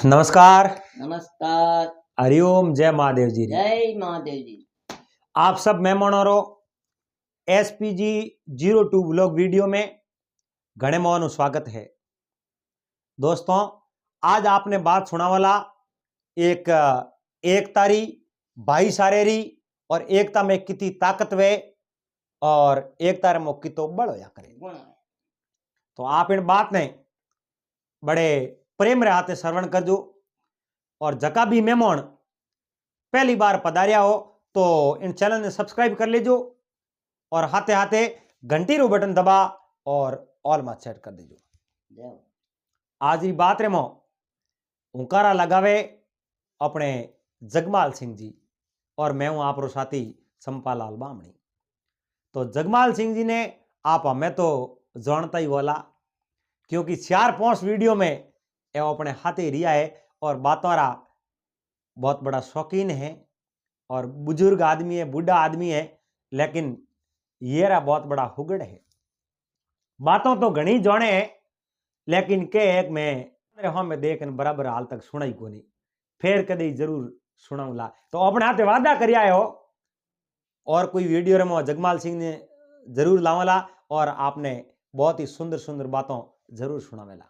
नमस्कार। नमस्कार। हरिओम। जय महादेव जी। जय महादेव जी। आप सब मेहमानों रो SPG 02 व्लॉग वीडियो में घणे मोहन स्वागत है। दोस्तों, आज आपने बात सुना वाला एकता री, भाईचारे री और एकता में कितनी ताकत वे और एकता रे में कितो बल होया करे। तो आप इन बात ने बड़े प्रेम रे हाथे श्रवण करजो और जका भी मेहमान पहली बार पधारिया हो तो इन चैनल ने सब्सक्राइब कर लीजो और हाथे हाथे घंटी रो बटन दबा और ऑल में सेट कर दीजो। आज की बात रे मो हुंकारा लगावे अपने जगमाल सिंह जी और मैं हूं आप रो साथी संपालाल बामणी। तो जगमाल सिंह जी ने आप हमें तो जानता ही वाला, क्योंकि 4-5 वीडियो में ये अपने हाथे रिया है और बातों रा बहुत बड़ा शौकीन है और बुजुर्ग आदमी है, बूढ़ा आदमी है, लेकिन ये रा बहुत बड़ा हुगड़ है। बातों तो घनी जाने है, लेकिन के एक में देख बराबर हाल तक सुना ही को नहीं, फिर कभी जरूर सुनाऊंगा। तो अपने हाथे वादा करिया हो और कोई वीडियो रे जगमाल सिंह ने जरूर लावाला और आपने बहुत ही सुंदर सुंदर बातों जरूर सुनावेला।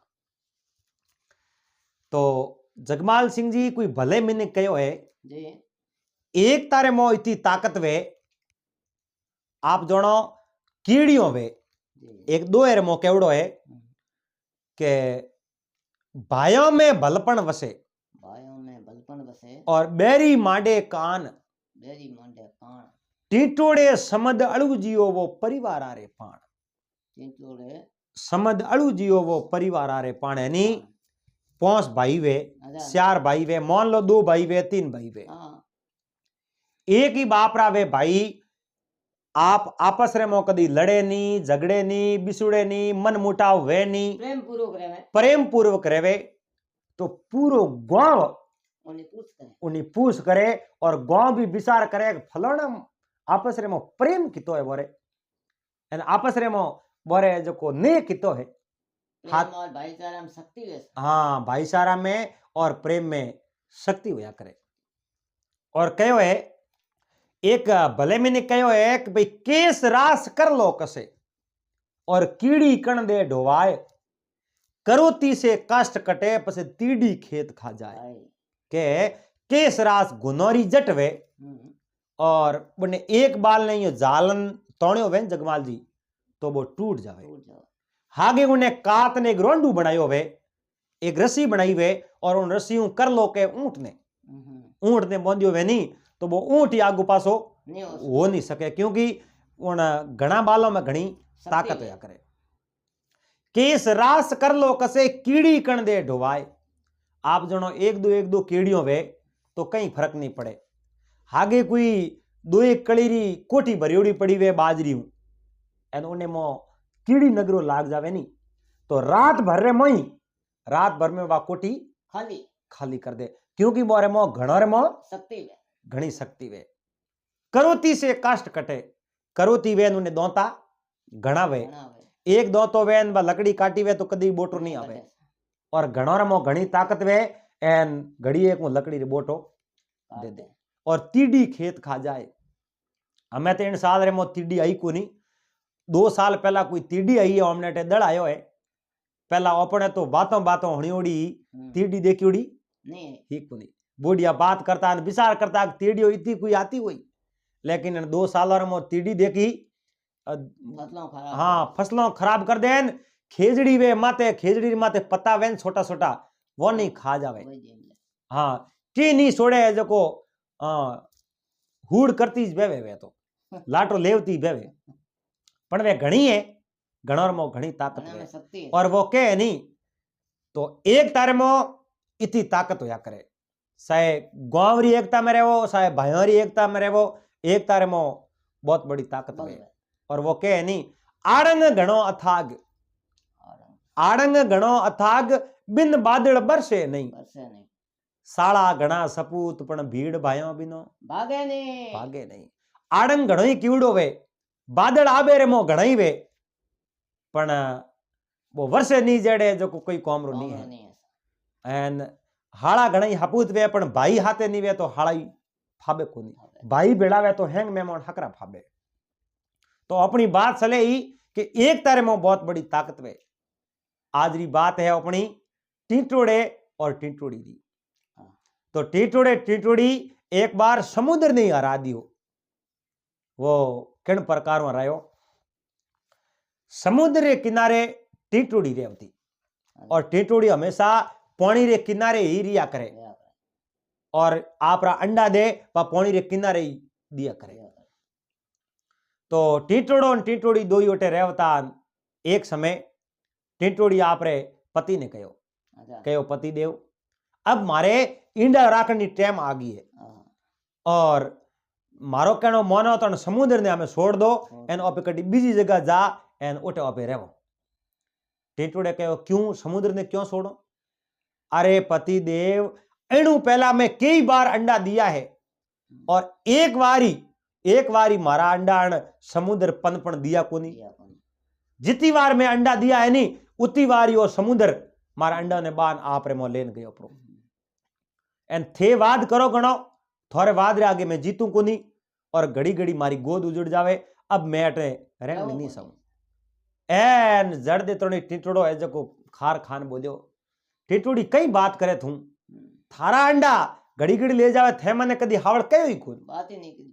तो जगमाल सिंह जी कोई भले मैंने कहो है जी। एक तारे मो इतनी ताकत वे आप जानो कीड़ियों वे एक दो एर मो केवड़ो है के भाइयों में भलपन वसे और बेरी माडे कान टीटोड़े समद अड़ू जियो वो परिवार आरे पाण। टीटोड़े समद अड़ू जियो वो परिवार आरे पाण यानी 5 भाई वे, 4 भाई वे, मान लो 2 भाई वे, 3 भाई वे, एक ही बाप रा वे भाई। आप आपस रे मो कदी लड़े नहीं, झगड़े नहीं, बिसुड़े नहीं, मन मुटाव वे नहीं, प्रेम पूर्वक रहे। तो पूरो गांव उन्हें पूछ करे और गांव भी विचार करे फलाना आपस रे मो प्रेम कितो है बोरे, आपस रे मो बोरे जो को ने कितो है और भाईचारा में शक्ति है। हाँ, भाईचारा में और प्रेम में शक्ति होया करे। और कहो है एक भले मैंने कहो है कि भाई केस रास कर लो कसे और कीड़ी कण दे ढोवाए, करोती से कष्ट कटे पसे तीड़ी खेत खा जाए। के केस रास गुनौरी जट वे और बने एक बाल नहीं जालन तोड़ो वे जगमाल जी तो वो टूट जावे। हागे उन्हें कात ने एक रोंडू बनायो वे, एक रस्सी बनाई वे और उन रस्सियों कर लो के ऊंट ने बांधियो वे नहीं तो वो ऊंट ही आगू पासो हो नहीं सके, क्योंकि उन घना बालों में घनी ताकत होया करे। केस रास कर लो कसे कीड़ी कण दे ढोवाए। आप जनो एक दो कीड़ियों वे तो कहीं फर्क नहीं पड़े। हागे कोई 2-1 कड़ीरी कोठी भरियोड़ी पड़ी वे बाजरी एन उन्हें मो कीड़ी नगरो लाग जावे नहीं तो रात भर में वा कोठी खाली कर दे, क्योंकि मोरे मो घणो रे मो घनी शक्ति वे। करोती से कष्ट कटे, करोती वेन उन्हें दोता घना वे, एक दो तो वेन बा लकड़ी काटी वे तो कदी बोटो नहीं आवे और घणो रे मो घनी ताकत वे एन घड़ी एक मो लकड़ी रे बोटो दे दे और तीड़ी खेत खा जाए। हमें 3 साल रे मो तीड़ी आई को नहीं, 2 साल पहला कोई तीड़ी आई है हमने टे दड़ आयो है। पहला अपने तो बातों हणियोड़ी तीड़ी देखियोड़ी ही को नहीं, बोडिया बात करता विचार करता तीड़ियो इतनी कोई आती हुई, लेकिन 2 साल में तीड़ी देखी हाँ फसलों खराब कर देन। खेजड़ी माते पत्ता वेन छोटा छोटा वो नहीं खा जावे। हाँ की नहीं छोड़े जो को हुड़ करती बेवे वे तो लाटो लेवती बेवे, पण वे घणी है, घणोर मो घणी ताकत है और वो के नहीं तो एक तारे मो इतनी ताकत होया करे। चाहे गांवरी एकता में रहो, चाहे भाइयों एकता में रहो, एक तारे मो बहुत बड़ी ताकत है। और वो के नहीं आड़ंग घणो अथाग बिन बादल बरसे नहीं, साला घना सपूत पण भीड़ भाइयों बिनो भागे नहीं। आड़ंग घणो ही कीवड़ो वे, बादल आबे रे मो घणा ही वे, पण वो वर्षे नहीं जड़े जो कोई कॉमरो नहीं है। एन हाड़ा घणी हपूत वे पण भाई हाथे नहीं वे तो हाड़ा फाबे कोनी, भाई बेड़ावे तो हैंग मेमोन हकरा फाबे। तो अपनी बात चले ही कि एक तारे में बहुत बड़ी ताकत वे। आज री बात है अपनी टीटोड़े और टीटोड़ी दी। तो टीटोड़े टीटोड़ी एक बार समुद्र ने हरा दियो। वो किन प्रकार में रहो, समुद्र के किनारे टीटोड़ी रहती और टीटोड़ी हमेशा पानी रे किनारे ही रिया करे और आपरा अंडा दे पा पानी रे किनारे ही दिया करे। तो टीटोड़ो और टीटोड़ी दो ही ओटे रहता। एक समय टीटोड़ी आपरे पति ने कहो पति देव अब मारे ईंडा राखनी टाइम आ गई है और मारो कहनो मोनो तो समुद्र ने हमें छोड़ दो एन ओपे कटी बीजी जगह जा एन ओटे ओपे रहो। टीटोड़े कहो क्यों समुद्र ने क्यों छोड़ो? अरे पति देव एणु पहला मैं कई बार अंडा दिया है और एक वारी मारा अंडा समुद्र पनपन दिया कोनी। जितनी बार मैं अंडा दिया है नहीं उतनी बार वो समुद्र मारा अंडा ने बान आप रे मो लेन गयो प्रो एन थे वाद करो गणो थोड़े वाद रे आगे मैं जीतू कोनी और घड़ी घड़ी मारी गोद उजड़ जावे। अब मैं अटे रहने नहीं सकूं एन जड़ दे तोड़ी टीटोड़ो है जो खार खान बोलियो टीटोड़ी कई बात करे थू थारा अंडा घड़ी घड़ी ले जावे थे मने कदी हावड़ कयो ही कोन बात ही नहीं की भाई।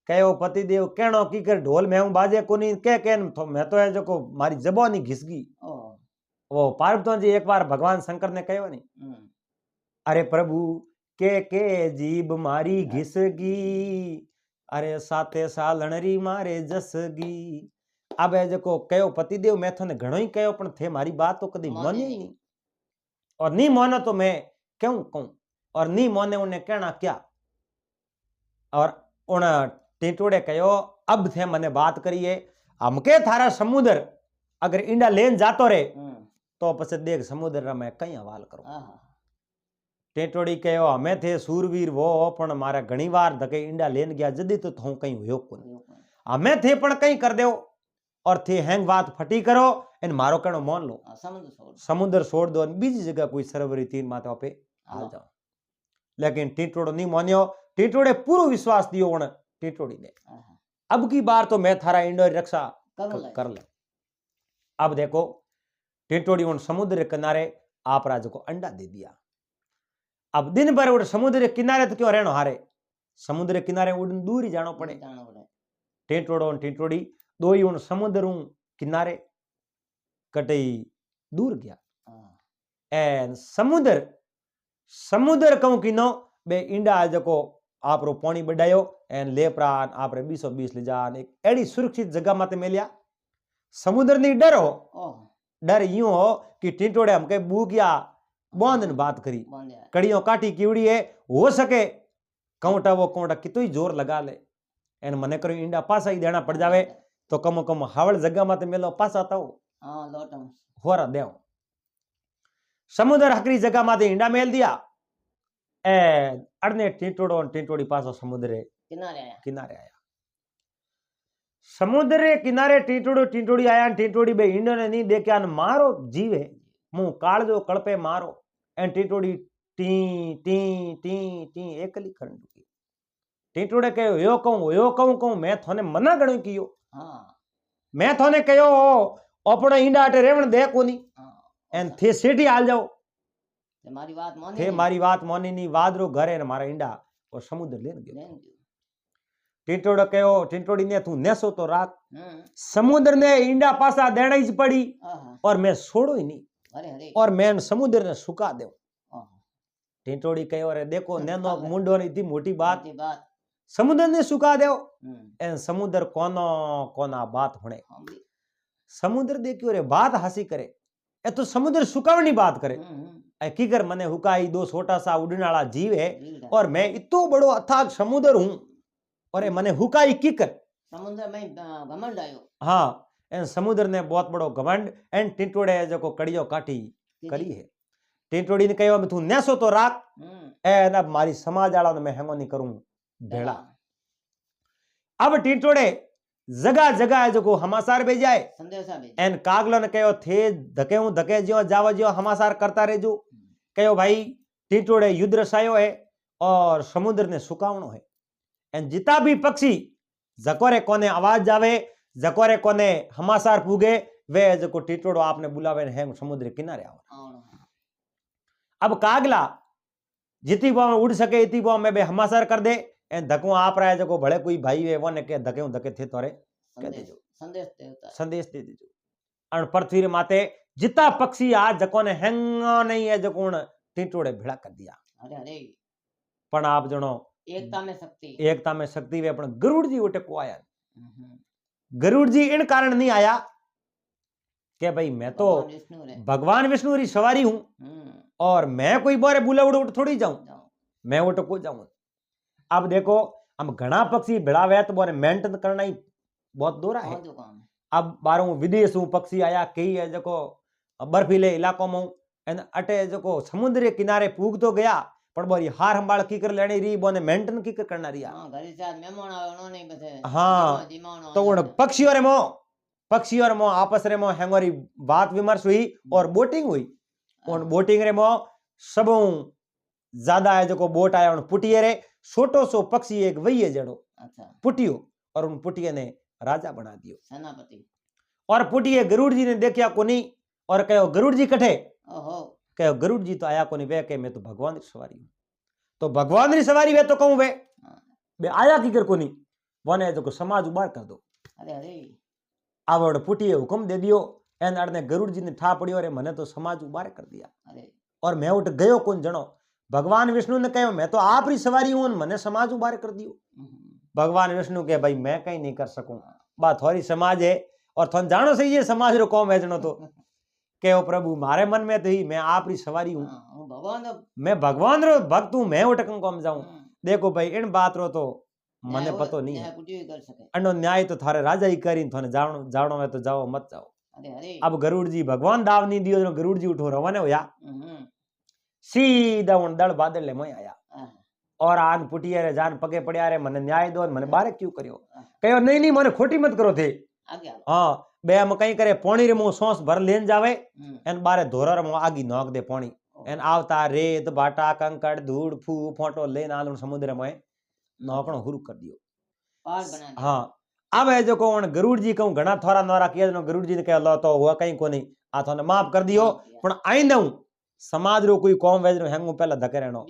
कहो पति देव कहनो की कर ढोल में हूं बाजे कोनी के तो मैं तो है जो मारी जबानी घिस गई। वो पार्वती जी एक बार भगवान शंकर ने कहो नहीं अरे प्रभु के जीब मारी घिसगी अरे साते सालणरी मारे जसगी। अब है जो कहो पति देव मैं थोने घणो ही कहो पण थे मारी बात तो कदी मानी ही नहीं और नहीं मानो तो मैं क्यों कहूं और नहीं माने उन्हें कहना क्या। और उन टीटोड़े कहो अब थे मने बात करिए हमके थारा समुद्र अगर इंडा लेन जातो रे तो पछे देख समुद्र में कई हवाल करो। टीटोड़ी कहो हमें थे सूरवीर वो पण मारा घणी बार धके इंडा लेन गया जदी तो थू कहीं हुयो कोनी हमें थे पण कहीं कर देओ और थे हैंग बात फटी करो इन मारो कणो मान लो समुद्र छोड़ दो बीजी जगह कोई सरोवरी तीन माता पे आ जाओ। लेकिन टीटोड़ो नहीं मानियो। टीटोड़े पूरा विश्वास दियो उन टीटोड़ी ने अब की बार तो मैं थारा इंडो रक्षा कर ले। अब देखो टीटोड़ी उन समुद्र के किनारे आप राज को अंडा दे दिया। अब दिन भर उड़ समुद्र के किनारे तो क्यों रहना हारे समुद्र के किनारे उड़ दूर ही जानो पड़े। टीटोड़ो और टीटोड़ी दो ही उन समुद्र किनारे कटई दूर गया एन समुद्र कहूं कि नो बे इंडा जो आप रो पानी बढ़ायो एन लेपरान आप रे 220 ले जान एक एड़ी सुरक्षित जगह माते मिलिया। समुद्र नहीं डर हो डर यूं हो कि टीटोड़े हमके बूकिया बांधन बात करी कड़ियों काटी कीवड़ी है हो सके कौटा वो कौटा कितो जोर लगा ले एन मने करो इंडा पासा ही देना पड़ जावे तो कम हावड़ जगह माते मिलो पासा तो होरा देव। समुद्र हकरी जगह माते इंडा मेल दिया ए अड़ने टीटोड़ो और टीटोड़ी पासो समुद्र किनारे आया। समुद्र किनारे टीटोड़ो टीटोड़ी आया टीटोड़ी बे इंडो ने नहीं देख्या मारो जीवे मुंह काल जो कड़पे मारो एन टीटोड़ी टी टी टी टी एकली खंड की। टीटोड़े कहो यो कहूं मैं थोने मना गणो कियो मैं थोने कहो अपना इंडा अटे रेवण दे कोनी एन थे सेठी हाल जाओ थे मारी बात मानी नहीं वादरो घरे ने मारा इंडा और समुद्र लेन गयो। टीटोड़ो कहो टीटोड़ी ने तू नेसो तो राख समुद्र ने इंडा पासा देना ही पड़ी और मैं छोड़ो ही नहीं और मैं समुद्र ने सुका दे। टीटोड़ी कहो अरे देखो नैनो मुंडो ने इतनी मोटी बात समुद्र ने सुका दो एन समुद्र कोनो कोना बात होने समुद्र देखियो रे बात हासी करे ए तो समुद्र सुकावनी बात करे ए की कर मने हुकाई दो छोटा सा उड़ने वाला जीव है और मैं इतो बड़ो अथाक समुद्र हूं और मने हुकाई की कर समुद्र में घमंड आयो। हाँ एन समुद्र ने बहुत बड़ो घमंड एन टीटोड़े जो को कड़ियो काटी करी है। टीटोड़ी ने कहो तू नेसो तो राख एन अब मारी समाज वाला मैं हेंगो नहीं करूं भेड़ा। अब टीटोड़े जगह जगह जो हमासार भेजाए एन कागलो ने कहो थे धके जो जाव जो हमासार करता रहे जो कहो भाई टीटोड़े युद्ध रसायो है और समुद्र ने सुकावणो है एन जिता भी पक्षी जकोरे कोने आवाज जावे जकोरे कोने हमासार पूगे वे जको टीटोड़ो आपने बुलावे है समुद्र किनारे आओ। अब कागला जिती बो में उड़ सके इती बो में बे हमासार कर दे एन धको आप रहा है जको भले कोई भाई वे वो ने के धके थे तोरे कह देजो संदेश दे दीजो। अण पृथ्वी रे माते जिता पक्षी आ जको ने हेंगो नहीं है जको टीटोड़े भिड़ा कर दिया। अरे अरे पण आप जणो एकता में शक्ति वे पण गरुड़ जी उठे को आया। गरुड़ जी इन कारण नहीं आया कि भाई मैं तो भगवान विष्णु री सवारी हूं और मैं कोई बारे बुला उठ थोड़ी जाऊं, मैं उठ को जाऊं। अब देखो हम घना पक्षी भिड़ावे तो बोरे मेंटेन करना ही बहुत दोरा है। अब बारों विदेश हूं पक्षी आया कई है जको बर्फीले इलाकों में एन अटे जको समुद्र के किनारे पूग तो गया पण बोरी हार संभाल की कर लेनी री बोने मेंटेन की कर करना रिया। हां घर साथ मेहमान आवे उन्होंने बसे हां तो उन पक्षियों रे मो आपस रे मो हेंगोरी बात विमर्श हुई और बोटिंग हुई। उन बोटिंग रे मो सबों ज्यादा है जको बोट आया उन पुटिये रे छोटो सो पक्षी एक वही जड़ो पुटियो और उन पुटिये ने राजा बना दियो सेनापति। और पुटिये गरुड़ जी ने देखा कोनी और कहो गरुड़ जी कठे कहो गरुड़ जी तो आया कोनी वे के मैं तो भगवान की सवारी हूं तो भगवान री सवारी वे तो कहूं वे आया की कर कोनी वने जो समाज उबार कर दो। अरे अरे आवड़ पुटिये हुक्म दे दियो एन अड़ने गरुड़ जी ने ठा पड़ियो रे मने तो समाज उबार कर दिया। अरे और मैं उठ गयो कौन जणो भगवान विष्णु ने कहो मैं तो आप री सवारी हूं मने समाज उबार कर दियो। भगवान विष्णु के भाई मैं कहीं नहीं कर सकूं बात थोड़ी समाज है और थोन जानो सही है समाज रो कौम है जणो तो कहो प्रभु मारे मन में तो ही मैं आप री सवारी हूं मैं भगवान रो भक्त हूं मैं उठकं कौम जाऊं। देखो भाई इन बात रो तो मने पतो नहीं है अन्नो न्याय तो थारे राजा ही करीन थोने जावणो है तो जाओ मत जाओ। अब गरुड़ जी भगवान दाव नहीं दियो गरुड़ जी उठो रवाने होया सीधा उन दल बादल ले मोय आया और आन पुटिया रे जान पगे पड़या रे मने न्याय दो मने बारे क्यों करियो कहो नहीं नहीं मने खोटी मत करो थे। हां बे हम कई करे पानी रे मो सोस भर लेन जावे एन बारे धोरा रे मो आगी नोक दे पानी एन आवता रेत बाटा कंकड़ धूड़ फू फोटो लेन आलू समुद्र में नौकणो हुरु कर दियो पार बना दियो। हां अब है जो कोण गरुड़ जी कहूं घना थोरा नोरा किया जनो गरुड़ जी ने कह लो तो हुआ कहीं कोनी आ थोने माफ कर दियो पण आइंदा समाज रो कोई कौम वेजनो हेंगू पहला धके रहनो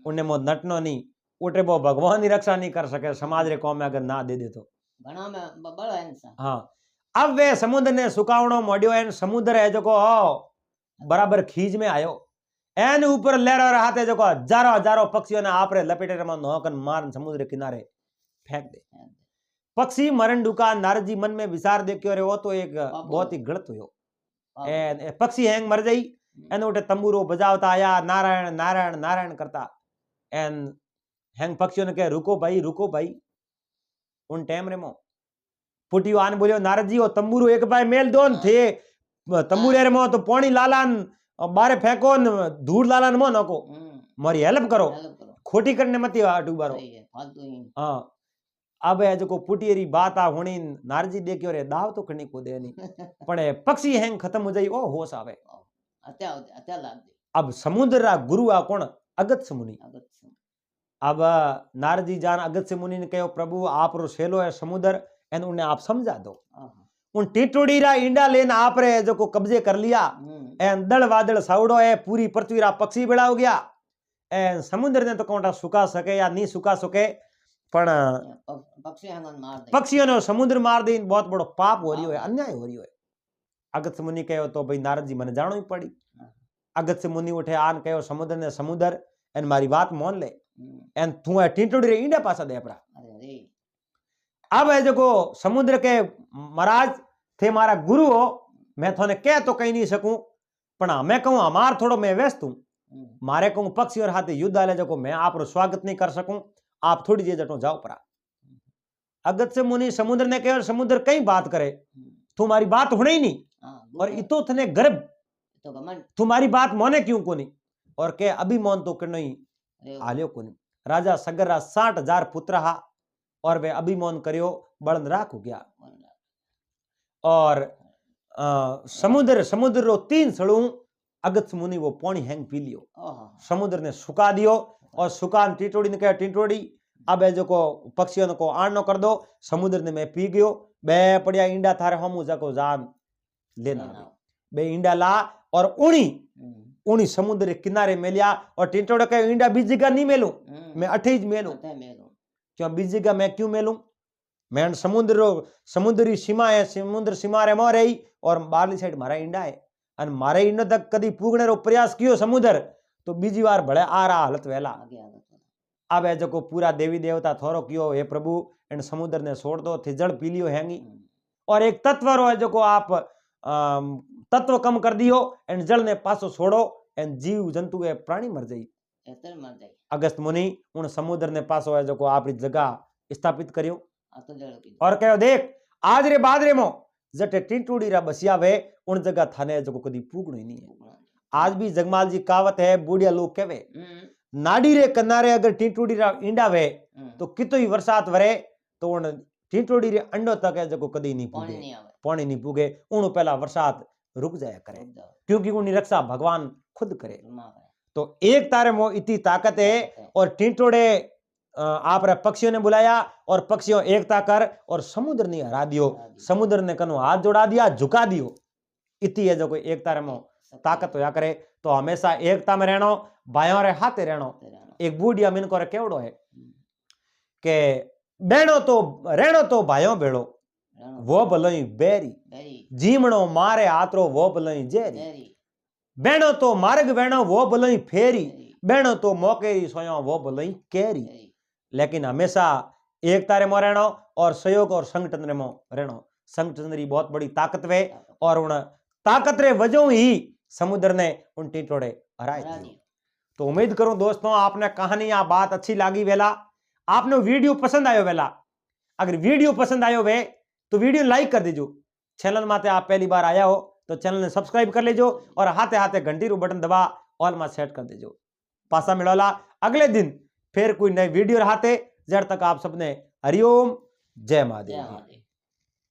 उन्ने मो नटनो नहीं उठे बो भगवान की रक्षा नहीं कर सके समाज रे कौम में अगर ना दे दे तो घना में बड़ है इंसान। हां अब वे समुद्र ने सुकावणो मोडियो एन समुद्र है जो को बराबर खीज में आयो एन ऊपर लहरा रहा थे जो को हजारों पक्षियों ने आपरे लपेटे रे नौकन मार समुद्र किनारे फेंक दे। पक्षी मरण डुका नारद जी मन में विचार देखियो रे वो तो एक बहुत ही गलत हुयो एन पक्षी हैंग मर जाई एन उठे तंबूरो बजावता आया नारायण नारायण नारायण करता एन हैंग पक्षियों ने कहे रुको भाई उन टाइम रे मो पुटियो आन बोलियो नारद जी वो तंबूरो एक बाय मेल दोन थे तंबूरे रे मो तो पानी लालान बारे फेंको धूड़ लालान मो नको मारी हेल्प करो खोटी करने मत आटू बारो। हां अब है जो पुटियरी बात आ होनी नारद जी देखियो रे दाव तो करनी को दे नहीं पण पक्षी हैंग खत्म हो जाई ओ होश आवे अब समुद्र रा गुरु आ कौन अगत्य मुनि। अब नारद जी जान अगत्य मुनि ने कहो प्रभु आप रो सेलो है समुद्र एन उन्हें आप समझा दो उन टीटोड़ी रा इंडा लेन आप रे जो को कब्जे कर लिया एन दल वादल सावड़ो है पूरी पृथ्वी रा पक्षी बड़ा हो गया एन समुद्र ने तो कोटा सुखा सके या नहीं सुखा सके पण पक्षियों ने समुद्र मार दी बहुत बड़ो पाप हो रही है अन्याय हो रही है। अगत्य मुनि कहो तो भाई नारद जी मन जानो ही पड़ी। अगत्य मुनि उठे आन कहो समुद्र ने समुद्र एन मारी बात मान ले एन तू है टीटोड़ी रे इंडा पासा दे अपरा। अब है जो समुद्र के महाराज थे मारा गुरु हो मैं थोने कह तो कहीं नहीं सकूं पण मैं कहूं हमार थोड़ो मैं व्यस्त हूं मारे कहूं पक्षी और हाथी युद्ध आले जो मैं आप रो स्वागत नहीं कर सकूं आप थोड़ी देर जटो जाओ परा। अगत्य मुनि समुद्र ने कहा समुद्र कई बात करे तुम्हारी बात होने ही नहीं और इतो थने गर्भ तुम्हारी बात मोने क्यों कोनी और के अभी मोन तो करनो ही आलियो कोनी। राजा सगर रा 60,000 पुत्र हा और वे अभिमान करियो बड़न राख हो गया और समुद्र रो 3 सड़ू अगस्त मुनि वो पानी हैंग पी लियो, ओहो समुद्र ने सुखा दियो और सुखा टीटोड़ी ने कहा टीटोड़ी अब जो को पक्षियों को आणनो कर दो, समुद्र ने मैं पी गयो, बे पड़िया ईंडा थारे हमू जाको जान लेना लेना। बे ईंडा ला और उणी हम्म, उणी समुद्र के किनारे मेलिया और टीटोड़े कहे ईंडा बीज जगह नहीं मेलू, हम्म, मैं अठे ही मेलू, अते मेलू। क्यों बीज जगह मैं क्यों मेलू, मैं समुद्री सीमा है, समुद्र सीमा रे मोर रही और बारली साइड मारा ईंडा है और मारे ईंडा तक कदी पूगने रो प्रयास कियो समुद्र तो बीजी बार भले आ रहा हालत वेला। आगे आगे चलो। अब है जो पूरा देवी देवता थोरो कियो हे प्रभु इन समुद्र ने छोड़ दो थे जड़ पी लियो हैंगी और एक तत्व रो है जो को आप तत्व कम कर दियो एंड जल ने पासो छोड़ो एंड जीव जंतु है प्राणी मर जाई। एतर मर जाई। अगस्त मुनि उन समुद्र ने पासो है जो को आप जगह स्थापित करियो आ तो जड़ की। और कहो देख आज रे बाद रे मो जटे टीटूड़ी रा बसिया वे उन जगह थाने जो कदी पूगणो ही नहीं है। आज भी जगमाल जी कहावत है बुढ़िया लोग कहवे नाडी रे किनारे अगर टीटूड़ी रा ईंडा वे तो कितो ही बरसात वरे तो उन टीटूड़ी रे अंडो तक है जो कदी नहीं पानी पूगे, नहीं आवे। पानी नहीं पूगे उन पहला बरसात रुक जाया करे रुक जाओ। क्योंकि उनकी रक्षा भगवान खुद करे। रुमा करे। तो एक तारे मो इतनी ताकत है और टीटोड़े आप रे पक्षियों ने बुलाया और पक्षियों एकता कर और समुद्र ने हरा दियो, समुद्र ने कनो हाथ जोड़ा दिया झुका दियो। इतनी है जो कोई एकता रे मो ताकत होया करे तो हमेशा एकता में रहनो, भाइयों रे हाथे रहनो। एक बूढ़िया मिन को केवड़ो है के बहनो तो रहनो तो भाइयों भेड़ो वो भलोई बेरी, जीमणो मारे आतरो वो भलोई जेरी, बहनो तो मार्ग बहनो वो भलोई फेरी, बहनो तो मौके सोयो वो भलोई केरी। लेकिन हमेशा एकता रे मो रहनो और सहयोग और संगठन रे मो रहनो। संगठन री बहुत बड़ी ताकत वे और उन ताकत रे वजह ही समुद्र ने उन टीटोड़े हराए दिए। तो उम्मीद करूं दोस्तों आपने कहानी या बात अच्छी लगी वेला, आपने वीडियो पसंद आयो वेला। अगर वीडियो पसंद आयो वे तो वीडियो लाइक कर दीजो। चैनल माते आप पहली बार आया हो तो चैनल ने सब्सक्राइब कर लेजो और हाथे हाथे घंटी रू बटन दबा ऑल में सेट कर देजो। पासा मिलोला अगले दिन फिर कोई नई वीडियो रहते जब तक आप सबने हरिओम जय महादेव।